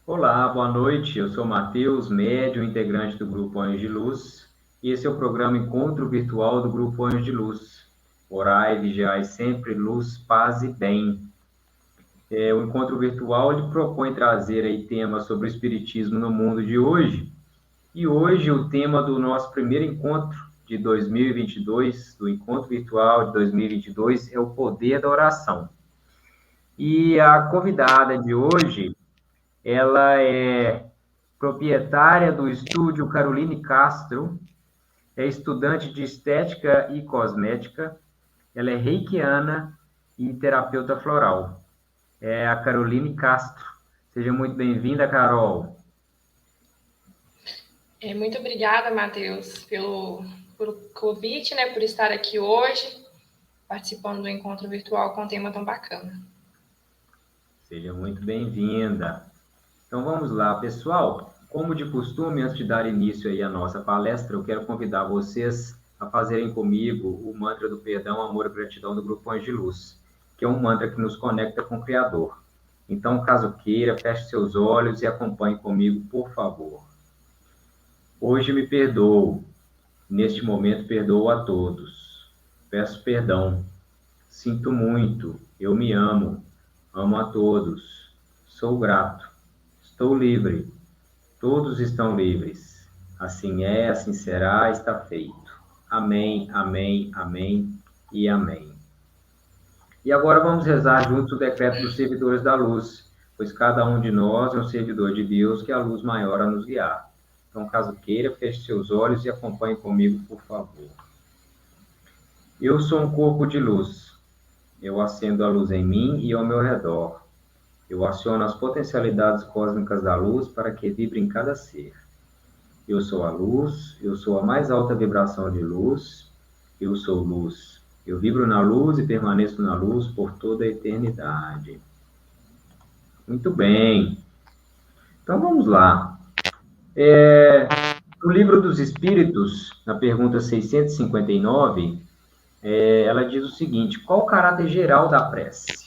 Olá, boa noite. Eu sou Matheus, médium integrante do Grupo Anjos de Luz, e esse é o programa Encontro Virtual do Grupo Anjos de Luz. Orai, vigiai sempre, luz, paz e bem. O encontro virtual ele propõe trazer aí temas sobre o espiritismo no mundo de hoje, e hoje o tema do nosso primeiro encontro de 2022, do encontro virtual de 2022, é o poder da oração. E a convidada de hoje, ela é proprietária do estúdio Caroline Castro, é estudante de estética e cosmética, ela é reikiana e terapeuta floral. É a Caroline Castro. Seja muito bem-vinda, Carol. Muito obrigada, Matheus, pelo convite, né, por estar aqui hoje, participando do encontro virtual com um tema tão bacana. Seja muito bem-vinda. Então vamos lá, pessoal. Como de costume, antes de dar início aí à nossa palestra, eu quero convidar vocês a fazerem comigo o mantra do perdão, amor e gratidão do Grupo Anjo de Luz, que é um mantra que nos conecta com o Criador. Então, caso queira, feche seus olhos e acompanhe comigo, por favor. Hoje me perdoo. Neste momento, perdoo a todos. Peço perdão. Sinto muito. Eu me amo. Amo a todos. Sou grato. Estou livre. Todos estão livres. Assim é, assim será, está feito. Amém, amém, amém e amém. E agora vamos rezar juntos o decreto dos servidores da luz, pois cada um de nós é um servidor de Deus que é a luz maior a nos guiar. Então, caso queira, feche seus olhos e acompanhe comigo, por favor. Eu sou um corpo de luz. Eu acendo a luz em mim e ao meu redor. Eu aciono as potencialidades cósmicas da luz para que vibre em cada ser. Eu sou a luz, eu sou a mais alta vibração de luz, eu sou luz. Eu vibro na luz e permaneço na luz por toda a eternidade. Muito bem. Então vamos lá. No livro dos Espíritos, na pergunta 659, ela diz o seguinte: qual o caráter geral da prece?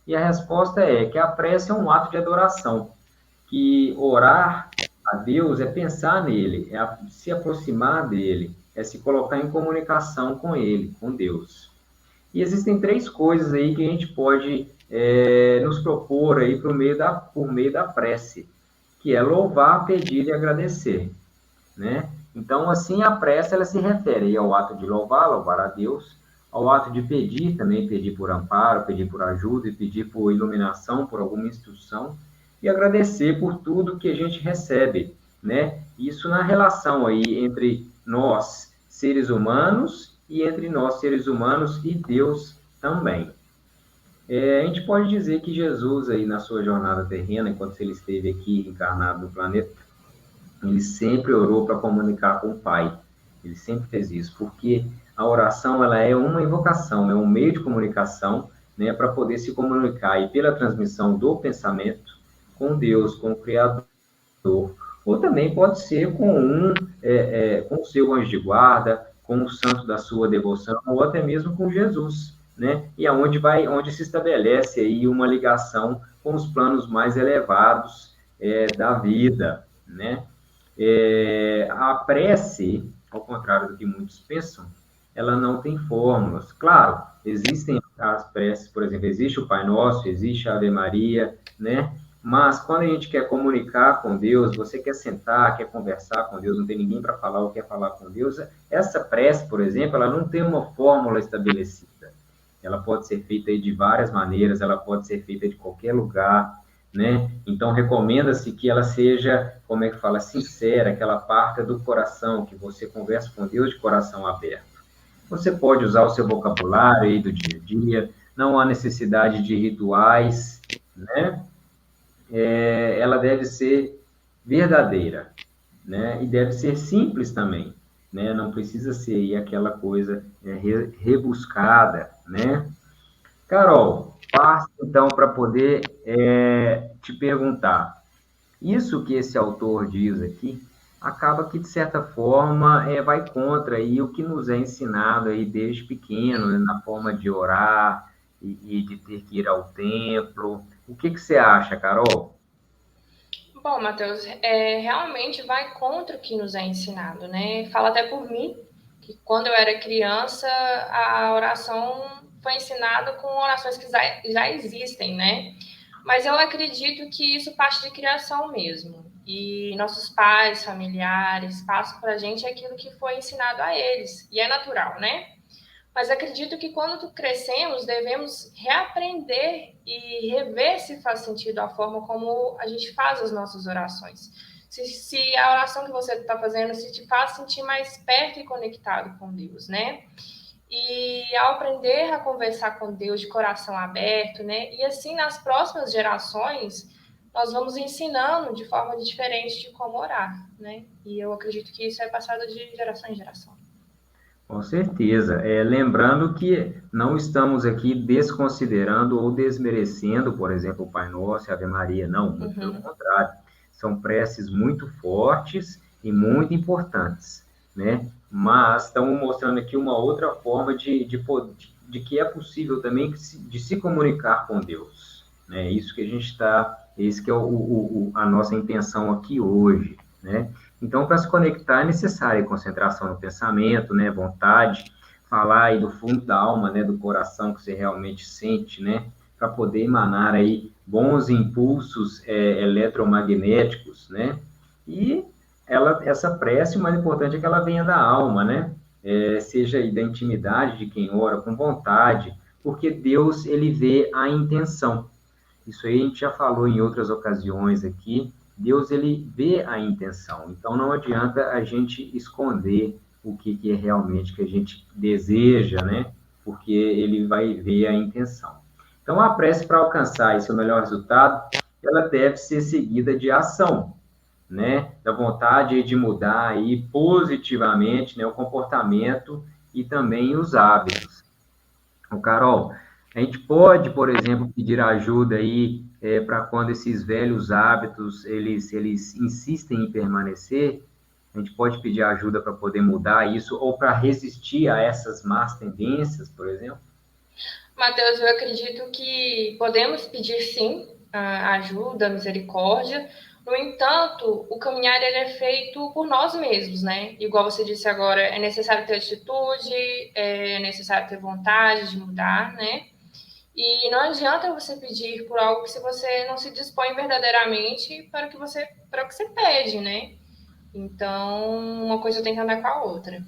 E a resposta é que a prece é um ato de adoração, que orar a Deus é pensar nele, é se aproximar dele, é se colocar em comunicação com ele, com Deus. E existem três coisas aí que a gente pode nos propor aí por meio da prece, que é louvar, pedir e agradecer, né? Então, assim, a prece ela se refere ao ato de louvar, louvar a Deus, ao ato de pedir também, pedir por amparo, pedir por ajuda e pedir por iluminação, por alguma instrução, e agradecer por tudo que a gente recebe, né? Isso na relação aí entre nós, seres humanos, e entre nós, seres humanos, e Deus também. A gente pode dizer que Jesus, aí na sua jornada terrena, enquanto ele esteve aqui encarnado no planeta, ele sempre orou para comunicar com o Pai. Ele sempre fez isso, porque a oração ela é uma invocação, é um meio de comunicação, né, para poder se comunicar e pela transmissão do pensamento com Deus, com o Criador. Ou também pode ser com o seu anjo de guarda, com o santo da sua devoção, ou até mesmo com Jesus, né? E onde se estabelece aí uma ligação com os planos mais elevados da vida, né? A prece, ao contrário do que muitos pensam, ela não tem fórmulas. Claro, existem as preces, por exemplo, existe o Pai Nosso, existe a Ave Maria, né? Mas quando a gente quer comunicar com Deus, você quer sentar, quer conversar com Deus, não tem ninguém para falar ou quer falar com Deus, essa prece, por exemplo, ela não tem uma fórmula estabelecida. Ela pode ser feita de várias maneiras, ela pode ser feita de qualquer lugar, né? Então, recomenda-se que ela seja, como é que fala, sincera, que ela parta do coração, que você converse com Deus de coração aberto. Você pode usar o seu vocabulário aí do dia a dia, não há necessidade de rituais, né? Ela deve ser verdadeira, né? E deve ser simples também, né? Não precisa ser aí aquela coisa rebuscada, né? Carol, passo então para poder te perguntar. Isso que esse autor diz aqui acaba que, de certa forma, vai contra aí o que nos é ensinado aí desde pequeno, né, na forma de orar e de ter que ir ao templo. O que você acha, Carol? Bom, Matheus, realmente vai contra o que nos é ensinado, né? Fala até por mim, que quando eu era criança, a oração foi ensinada com orações que já existem, né? Mas eu acredito que isso parte de criação mesmo. E nossos pais, familiares, passam para a gente aquilo que foi ensinado a eles. E é natural, né? Mas acredito que quando crescemos, devemos reaprender e rever se faz sentido a forma como a gente faz as nossas orações. Se a oração que você está fazendo se te faz sentir mais perto e conectado com Deus, né? E ao aprender a conversar com Deus de coração aberto, né? E assim, nas próximas gerações, nós vamos ensinando de forma diferente de como orar, né? E eu acredito que isso é passado de geração em geração. Com certeza. Lembrando que não estamos aqui desconsiderando ou desmerecendo, por exemplo, o Pai Nosso e a Ave Maria. Não, muito pelo contrário. São preces muito fortes e muito importantes, né? Mas estamos mostrando aqui uma outra forma de que é possível também de se comunicar com Deus, né? Isso que a gente está, esse que é a nossa intenção aqui hoje, né? Então, para se conectar é necessária concentração no pensamento, né? Vontade, falar aí do fundo da alma, né? Do coração que você realmente sente, né? Para poder emanar aí bons impulsos eletromagnéticos, né? E essa prece, o mais importante é que ela venha da alma, né? Seja aí da intimidade de quem ora, com vontade, porque Deus, ele vê a intenção. Isso aí a gente já falou em outras ocasiões aqui. Deus, ele vê a intenção. Então, não adianta a gente esconder o que é realmente que a gente deseja, né? Porque ele vai ver a intenção. Então, a prece para alcançar esse melhor resultado, ela deve ser seguida de ação, né? Da vontade de mudar aí positivamente, né? O comportamento e também os hábitos. O Carol, a gente pode, por exemplo, pedir ajuda aí para quando esses velhos hábitos eles insistem em permanecer, a gente pode pedir ajuda para poder mudar isso ou para resistir a essas más tendências, por exemplo? Mateus, eu acredito que podemos pedir sim ajuda, misericórdia. No entanto, o caminhar ele é feito por nós mesmos, né? Igual você disse agora, é necessário ter atitude, é necessário ter vontade de mudar, né? E não adianta você pedir por algo que se você não se dispõe verdadeiramente para o que você pede, né? Então, uma coisa tem que andar com a outra.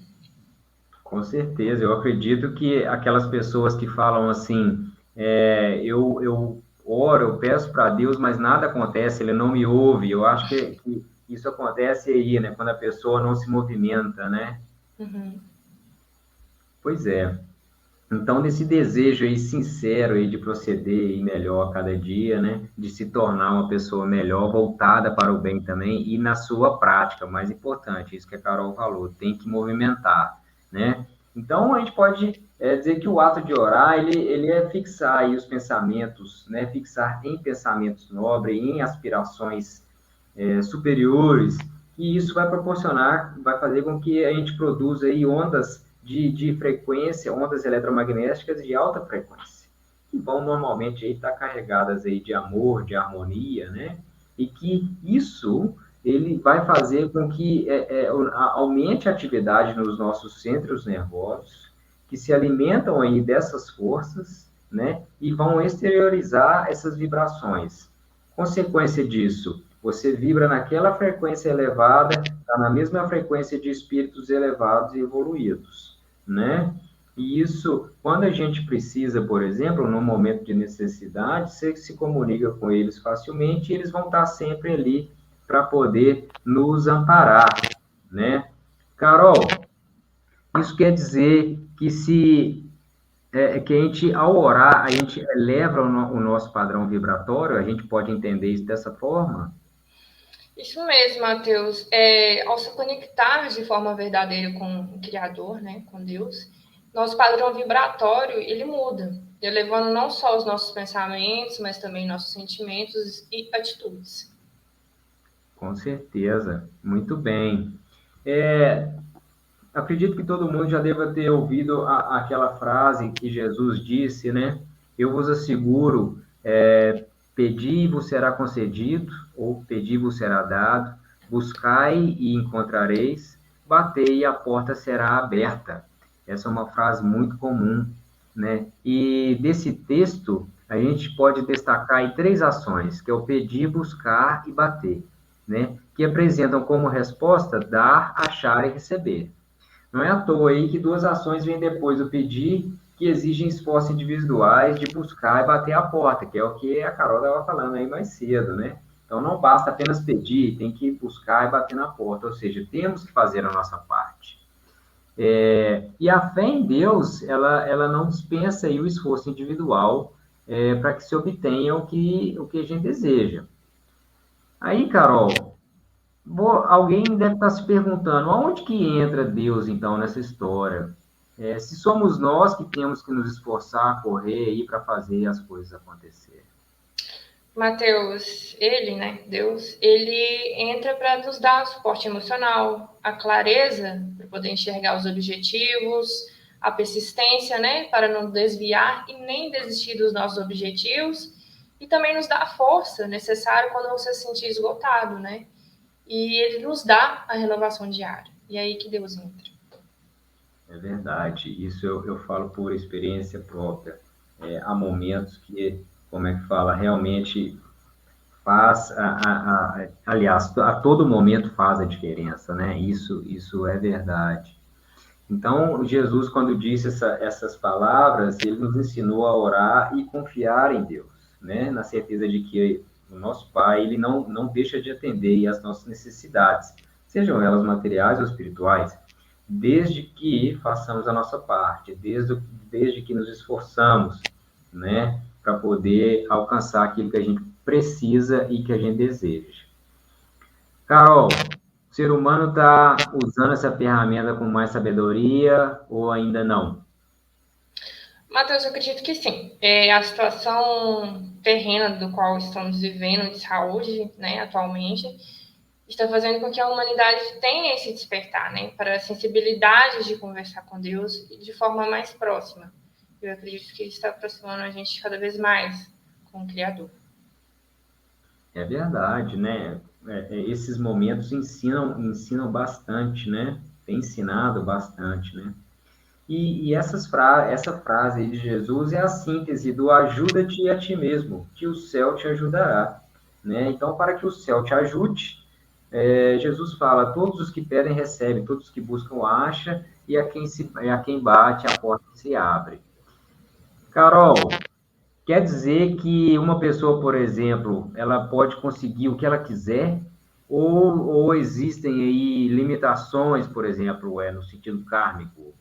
Com certeza, eu acredito que aquelas pessoas que falam assim, eu oro, eu peço para Deus, mas nada acontece, ele não me ouve. Eu acho que isso acontece aí, né? Quando a pessoa não se movimenta, né? Uhum. Pois é. Então, desse desejo aí sincero aí de proceder aí melhor a cada dia, né? De se tornar uma pessoa melhor, voltada para o bem também e na sua prática, o mais importante, isso que a Carol falou, tem que movimentar, né? Então, a gente pode dizer que o ato de orar, ele é fixar aí os pensamentos, né? Fixar em pensamentos nobres, em aspirações superiores, e isso vai proporcionar, vai fazer com que a gente produza aí ondas de frequência, ondas eletromagnéticas de alta frequência, que vão normalmente aí estar carregadas aí de amor, de harmonia, né? E que isso ele vai fazer com que aumente a atividade nos nossos centros nervosos, que se alimentam aí dessas forças, né? E vão exteriorizar essas vibrações. Consequência disso, você vibra naquela frequência elevada, está na mesma frequência de espíritos elevados e evoluídos, né? E isso, quando a gente precisa, por exemplo, num momento de necessidade, você se comunica com eles facilmente e eles vão estar sempre ali para poder nos amparar, né? Carol, isso quer dizer que que a gente, ao orar, a gente eleva o nosso padrão vibratório, a gente pode entender isso dessa forma? Isso mesmo, Matheus. Ao se conectar de forma verdadeira com o Criador, né, com Deus, nosso padrão vibratório ele muda, elevando não só os nossos pensamentos, mas também nossos sentimentos e atitudes. Com certeza, muito bem. É, acredito que todo mundo já deva ter ouvido aquela frase que Jesus disse, né? Eu vos asseguro, Pedi e vos será concedido, ou pedi e vos será dado, buscai e encontrareis, batei e a porta será aberta. Essa é uma frase muito comum, né? E desse texto, a gente pode destacar aí três ações, que é o pedir, buscar e bater, né? Que apresentam como resposta dar, achar e receber. Não é à toa aí que duas ações vêm depois do pedir, que exigem esforços individuais de buscar e bater a porta, que é o que a Carol estava falando aí mais cedo, né? Então não basta apenas pedir, tem que buscar e bater na porta, ou seja, temos que fazer a nossa parte. E a fé em Deus, ela não dispensa aí o esforço individual para que se obtenha o que a gente deseja. Aí, Carol, alguém deve estar se perguntando, aonde que entra Deus, então, nessa história? Se somos nós que temos que nos esforçar, correr aí para fazer as coisas acontecer. Mateus, ele, né, Deus, ele entra para nos dar suporte emocional, a clareza para poder enxergar os objetivos, a persistência, né, para não desviar e nem desistir dos nossos objetivos, e também nos dá a força necessária quando você se sentir esgotado, né? E ele nos dá a renovação diária. E é aí que Deus entra. É verdade, isso eu falo por experiência própria. Há momentos que, como é que fala, realmente faz, aliás, a todo momento faz a diferença, né? Isso é verdade. Então, Jesus, quando disse essas palavras, ele nos ensinou a orar e confiar em Deus, né? Na certeza de que o nosso Pai, ele não deixa de atender às nossas necessidades, sejam elas materiais ou espirituais, desde que façamos a nossa parte, desde que nos esforçamos, né? Para poder alcançar aquilo que a gente precisa e que a gente deseja. Carol, o ser humano está usando essa ferramenta com mais sabedoria ou ainda não? Matheus, eu acredito que sim. A situação terrena do qual estamos vivendo de saúde, né, atualmente, está fazendo com que a humanidade tenha esse despertar, né, para a sensibilidade de conversar com Deus de forma mais próxima. Eu acredito que ele está aproximando a gente cada vez mais com o Criador. É verdade, né? Esses momentos ensinam bastante, né? Tem ensinado bastante, né? E essa frase aí de Jesus é a síntese do ajuda-te a ti mesmo, que o céu te ajudará, né? Então, para que o céu te ajude, Jesus fala, todos os que pedem recebem, todos os que buscam acham, e a quem bate a porta se abre. Carol, quer dizer que uma pessoa, por exemplo, ela pode conseguir o que ela quiser? Ou existem aí limitações, por exemplo, no sentido kármico?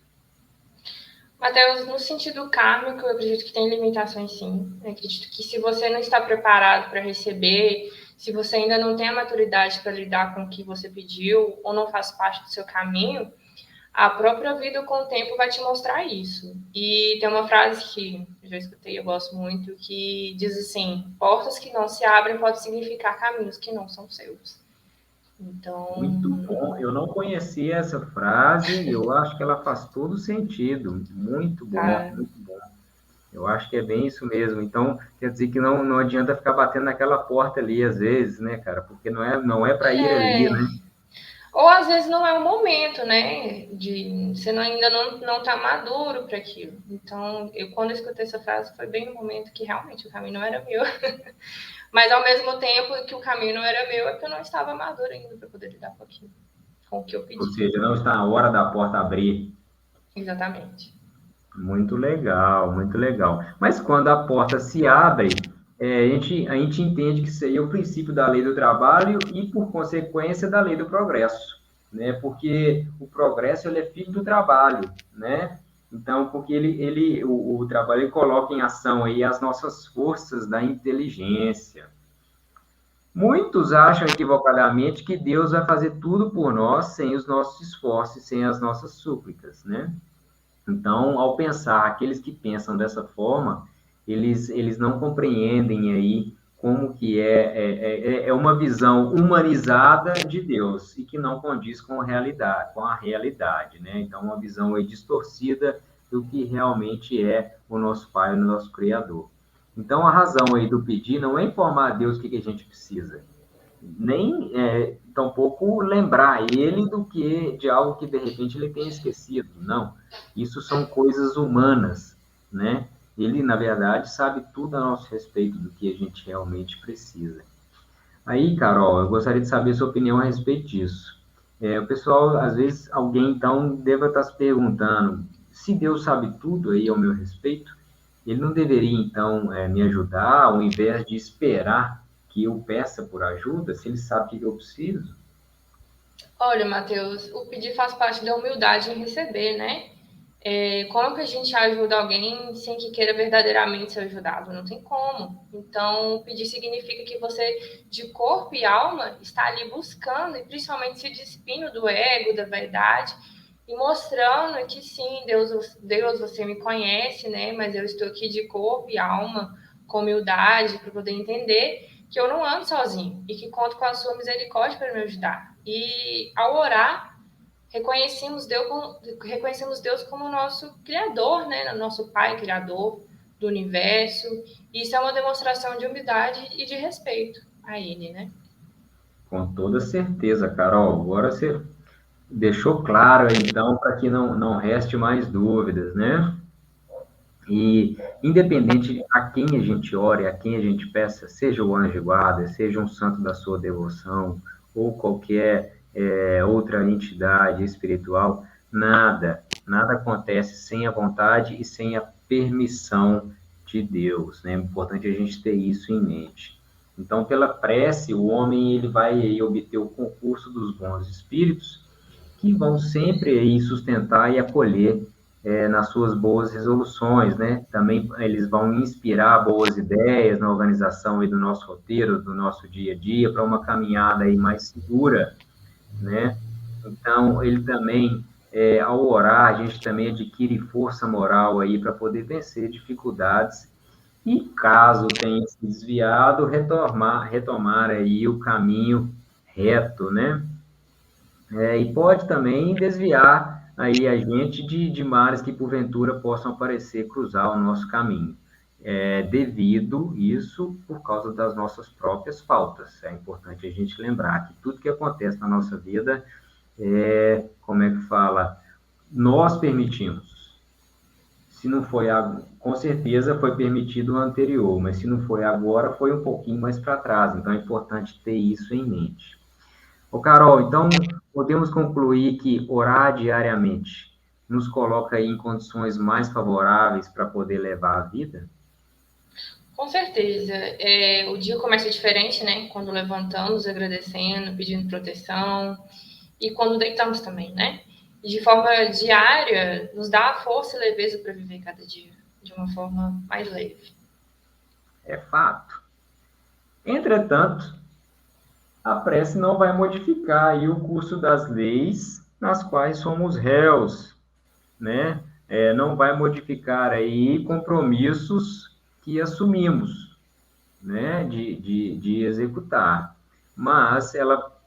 Mateus, no sentido kármico, eu acredito que tem limitações sim. Eu acredito que se você não está preparado para receber, se você ainda não tem a maturidade para lidar com o que você pediu ou não faz parte do seu caminho, a própria vida com o tempo vai te mostrar isso. E tem uma frase que eu já escutei, eu gosto muito, que diz assim: portas que não se abrem pode significar caminhos que não são seus. Muito Então, bom. Eu não conhecia essa frase e eu acho que ela faz todo sentido. Muito bom, tá. muito bom. Eu acho que é bem isso mesmo. Então, quer dizer que não adianta ficar batendo naquela porta ali às vezes, né, cara? Porque não é para ir ali, É, né? ou às vezes não é o momento, né? Você ainda não tá maduro para aquilo. Então, quando eu escutei essa frase, foi bem no momento que realmente o caminho não era meu. Mas ao mesmo tempo que o caminho não era meu, é porque eu não estava maduro ainda para poder lidar com aquilo, com o que eu Ou pedi. seja, não está na hora da porta abrir. Exatamente. Muito legal, muito legal. Mas quando a porta se abre, a gente entende que isso aí é o princípio da lei do trabalho e, por consequência, da lei do progresso, né? Porque o progresso ele é filho do trabalho, né? Então, porque o trabalho ele coloca em ação aí as nossas forças da inteligência. Muitos acham equivocadamente que Deus vai fazer tudo por nós sem os nossos esforços, sem as nossas súplicas, né? Então, ao pensar, aqueles que pensam dessa forma, eles não compreendem aí como que é uma visão humanizada de Deus e que não condiz com a realidade, né? Então, uma visão aí distorcida do que realmente é o nosso Pai, o nosso Criador. Então, a razão aí do pedir não é informar a Deus o que a gente precisa, nem tampouco lembrar ele de algo que de repente ele tenha esquecido. Não, isso são coisas humanas, né? Ele, na verdade, sabe tudo a nosso respeito do que a gente realmente precisa. Aí, Carol, eu gostaria de saber sua opinião a respeito disso. O pessoal, às vezes, alguém então deve estar se perguntando, se Deus sabe tudo aí ao meu respeito, ele não deveria então me ajudar, ao invés de esperar que eu peça por ajuda, se ele sabe o que eu preciso? Olha, Matheus, o pedir faz parte da humildade em receber, né? Como que a gente ajuda alguém sem que queira verdadeiramente ser ajudado? Não tem como. Então, pedir significa que você, de corpo e alma, está ali buscando e principalmente se despindo do ego, da vaidade e mostrando que sim, Deus, você me conhece, né? Mas eu estou aqui de corpo e alma, com humildade, para poder entender que eu não ando sozinho e que conto com a sua misericórdia para me ajudar. E ao orar, reconhecemos Deus como nosso Criador, né? Nosso Pai Criador do universo. Isso é uma demonstração de humildade e de respeito a Ele, né? Com toda certeza, Carol. Agora você deixou claro, então, para que não reste mais dúvidas, né? E independente a quem a gente ore, a quem a gente peça, seja o anjo de guarda, seja um santo da sua devoção, ou qualquer outra entidade espiritual, nada acontece sem a vontade e sem a permissão de Deus, né? É importante a gente ter isso em mente. Então, pela prece, o homem ele vai aí obter o concurso dos bons espíritos, que vão sempre aí sustentar e acolher nas suas boas resoluções, né? Também eles vão inspirar boas ideias na organização aí do nosso roteiro, do nosso dia a dia, para uma caminhada aí mais segura, né? Então, ele também, ao orar, a gente também adquire força moral aí para poder vencer dificuldades e, caso tenha se desviado, retomar aí o caminho reto, né? E pode também desviar aí a gente de mares que porventura possam aparecer cruzar o nosso caminho. Devido isso por causa das nossas próprias faltas. É importante a gente lembrar que tudo que acontece na nossa vida como é que fala? Nós permitimos. Se não foi com certeza foi permitido o anterior, mas se não foi agora, foi um pouquinho mais para trás. Então é importante ter isso em mente. Ô, Carol, então podemos concluir que orar diariamente nos coloca aí em condições mais favoráveis para poder levar a vida? Com certeza. O dia começa diferente, né? Quando levantamos, agradecendo, pedindo proteção e quando deitamos também, né? E de forma diária, nos dá a força e leveza para viver cada dia de uma forma mais leve. É fato. Entretanto, a prece não vai modificar aí o curso das leis nas quais somos réus, né? Não vai modificar aí compromissos que assumimos, né? De executar. Mas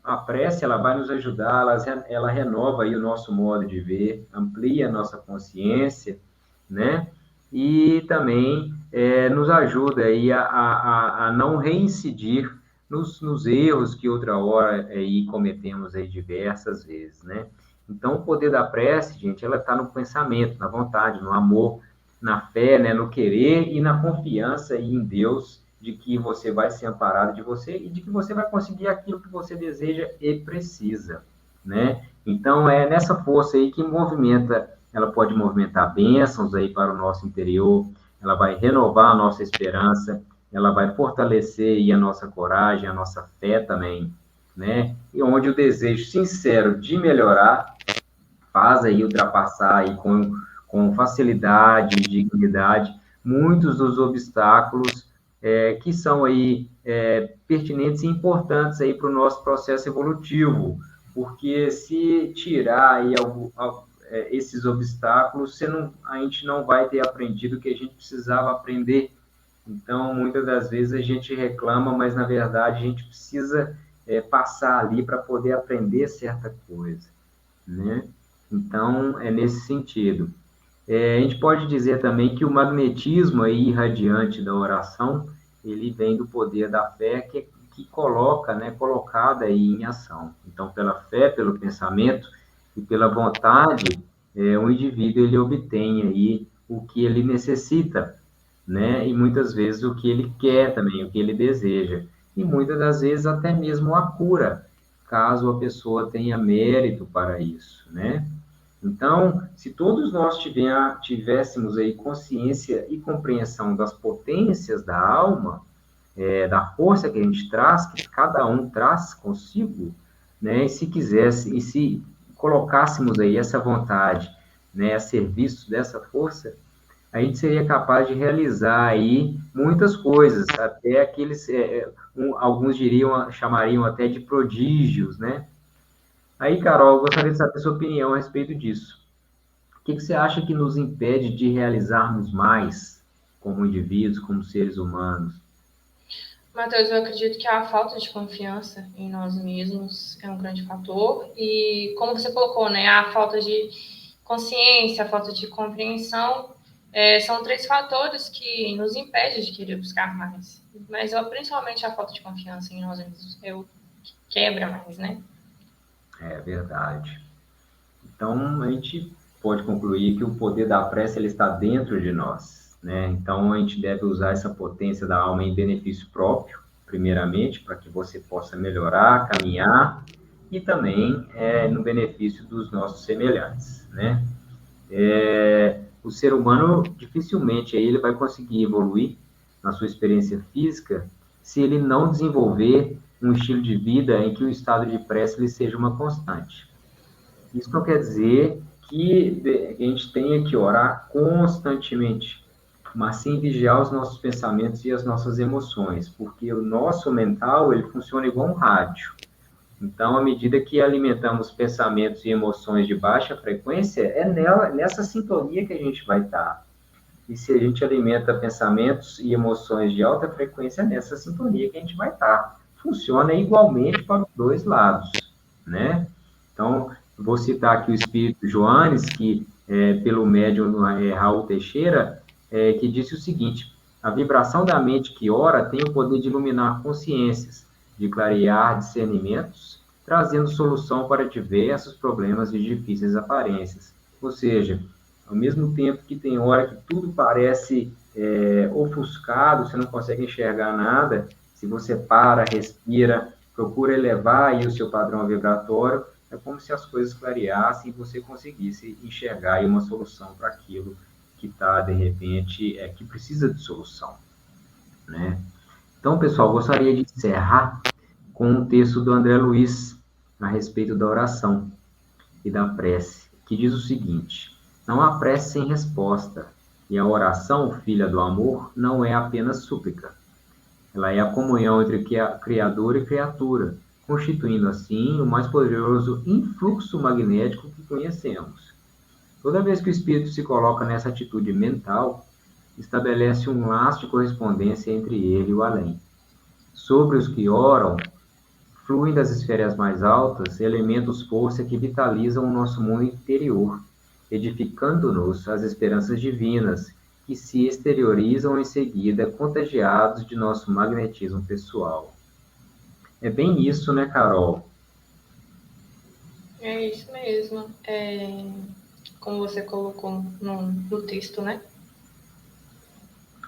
a prece ela vai nos ajudar, ela renova aí o nosso modo de ver, amplia a nossa consciência, né? E também nos ajuda aí a não reincidir nos erros que outra hora aí cometemos aí diversas vezes, né? Então, o poder da prece, gente, ela está no pensamento, na vontade, no amor, na fé, né, no querer e na confiança aí em Deus de que você vai ser amparado de você e de que você vai conseguir aquilo que você deseja e precisa, né? Então, é nessa força aí que movimenta, ela pode movimentar bênçãos aí para o nosso interior, ela vai renovar a nossa esperança, ela vai fortalecer aí a nossa coragem, a nossa fé também, né? E onde o desejo sincero de melhorar faz aí ultrapassar aí com facilidade e dignidade muitos dos obstáculos que são aí pertinentes e importantes aí para o nosso processo evolutivo, porque se tirar aí esses obstáculos, a gente não vai ter aprendido o que a gente precisava aprender. Então, muitas das vezes a gente reclama, mas na verdade a gente precisa passar ali para poder aprender certa coisa, né? Então, é nesse sentido. A gente pode dizer também que o magnetismo aí irradiante da oração, ele vem do poder da fé que coloca, né, colocada aí em ação. Então, pela fé, pelo pensamento e pela vontade, o indivíduo ele obtém aí o que ele necessita, né, e muitas vezes o que ele quer também, o que ele deseja, e muitas das vezes até mesmo a cura, caso a pessoa tenha mérito para isso, né? Então, se todos nós tivéssemos aí consciência e compreensão das potências da alma, da força que a gente traz, que cada um traz consigo, né? E se quisesse, e se colocássemos aí essa vontade, né, a serviço dessa força, a gente seria capaz de realizar aí muitas coisas, até aqueles, alguns chamariam até de prodígios, né? Aí, Carol, eu gostaria de saber a sua opinião a respeito disso. O que você acha que nos impede de realizarmos mais como indivíduos, como seres humanos? Matheus, eu acredito que a falta de confiança em nós mesmos é um grande fator. E como você colocou, né, a falta de consciência, a falta de compreensão, são três fatores que nos impedem de querer buscar mais. Mas principalmente a falta de confiança em nós mesmos é o que quebra mais, né? É verdade. Então, a gente pode concluir que o poder da prece ele está dentro de nós, né? Então, a gente deve usar essa potência da alma em benefício próprio, primeiramente, para que você possa melhorar, caminhar, e também no benefício dos nossos semelhantes, né? O ser humano dificilmente aí ele vai conseguir evoluir na sua experiência física se ele não desenvolver um estilo de vida em que o estado de prece ele seja uma constante. Isso não quer dizer que a gente tenha que orar constantemente, mas sim vigiar os nossos pensamentos e as nossas emoções, porque o nosso mental ele funciona igual um rádio. Então, à medida que alimentamos pensamentos e emoções de baixa frequência, nessa sintonia que a gente vai estar. E se a gente alimenta pensamentos e emoções de alta frequência, é nessa sintonia que a gente vai estar. Funciona igualmente para os dois lados, né? Então, vou citar aqui o espírito Joanes, que, pelo médium Raul Teixeira, que disse o seguinte: a vibração da mente que ora tem o poder de iluminar consciências, de clarear discernimentos, trazendo solução para diversos problemas de difíceis aparências. Ou seja, ao mesmo tempo que tem hora que tudo parece ofuscado, você não consegue enxergar nada, se você para, respira, procura elevar aí o seu padrão vibratório, é como se as coisas clareassem e você conseguisse enxergar aí uma solução para aquilo que está, de repente, que precisa de solução, né? Então, pessoal, gostaria de encerrar com um texto do André Luiz a respeito da oração e da prece, que diz o seguinte: não há prece sem resposta, e a oração, filha do amor, não é apenas súplica. Ela é a comunhão entre Criador e criatura, constituindo assim o mais poderoso influxo magnético que conhecemos. Toda vez que o espírito se coloca nessa atitude mental, estabelece um laço de correspondência entre ele e o além. Sobre os que oram, fluem das esferas mais altas elementos força que vitalizam o nosso mundo interior, edificando-nos as esperanças divinas, que se exteriorizam em seguida, contagiados de nosso magnetismo pessoal. É bem isso, né, Carol? É isso mesmo. Como você colocou no texto, né?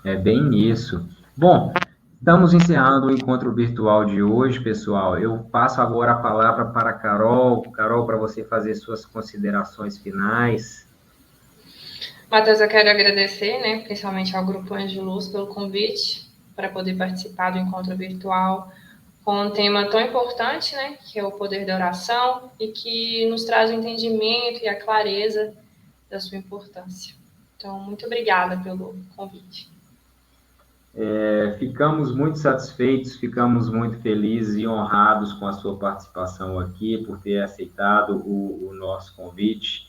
É bem isso. Bom, estamos encerrando o encontro virtual de hoje, pessoal. Eu passo agora a palavra para a Carol. Carol, para você fazer suas considerações finais. Matheus, eu quero agradecer, né, principalmente ao Grupo Anjo de Luz pelo convite para poder participar do encontro virtual com um tema tão importante, né, que é o poder da oração e que nos traz o entendimento e a clareza da sua importância. Então, muito obrigada pelo convite. Ficamos muito satisfeitos, ficamos muito felizes e honrados com a sua participação aqui, por ter aceitado o nosso convite.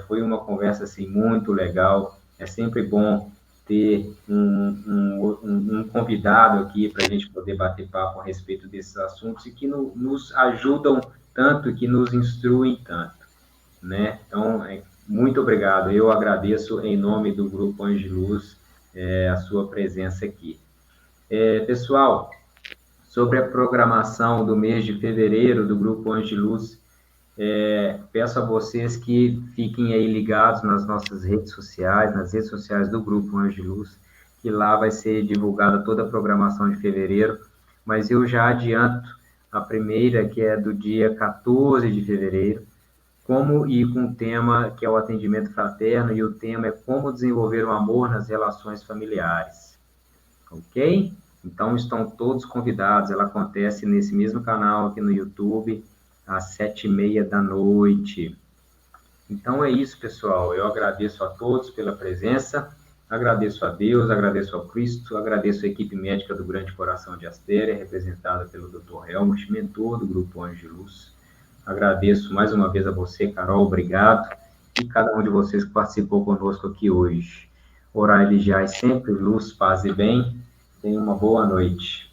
Foi uma conversa assim, muito legal. É sempre bom ter um convidado aqui para a gente poder bater papo a respeito desses assuntos e que nos ajudam tanto, que nos instruem tanto, né? Então, Muito obrigado. Eu agradeço em nome do Grupo Anjos de Luz a sua presença aqui. Pessoal, sobre a programação do mês de fevereiro do Grupo Anjos de Luz, peço a vocês que fiquem aí ligados nas nossas redes sociais, nas redes sociais do Grupo Anjos de Luz, que lá vai ser divulgada toda a programação de fevereiro, mas eu já adianto a primeira, que é do dia 14 de fevereiro, como ir com o tema que é o atendimento fraterno, e o tema é como desenvolver o amor nas relações familiares. Ok? Então, estão todos convidados. Ela acontece nesse mesmo canal aqui no YouTube, às 7h30 da noite. Então, é isso, pessoal. Eu agradeço a todos pela presença, agradeço a Deus, agradeço ao Cristo, agradeço a equipe médica do Grande Coração de Astéria, representada pelo Dr. Helmut, mentor do Grupo Anjos de Luz. Agradeço mais uma vez a você, Carol, obrigado. E cada um de vocês que participou conosco aqui hoje. Orai e vigiai sempre, luz, paz e bem. Tenha uma boa noite.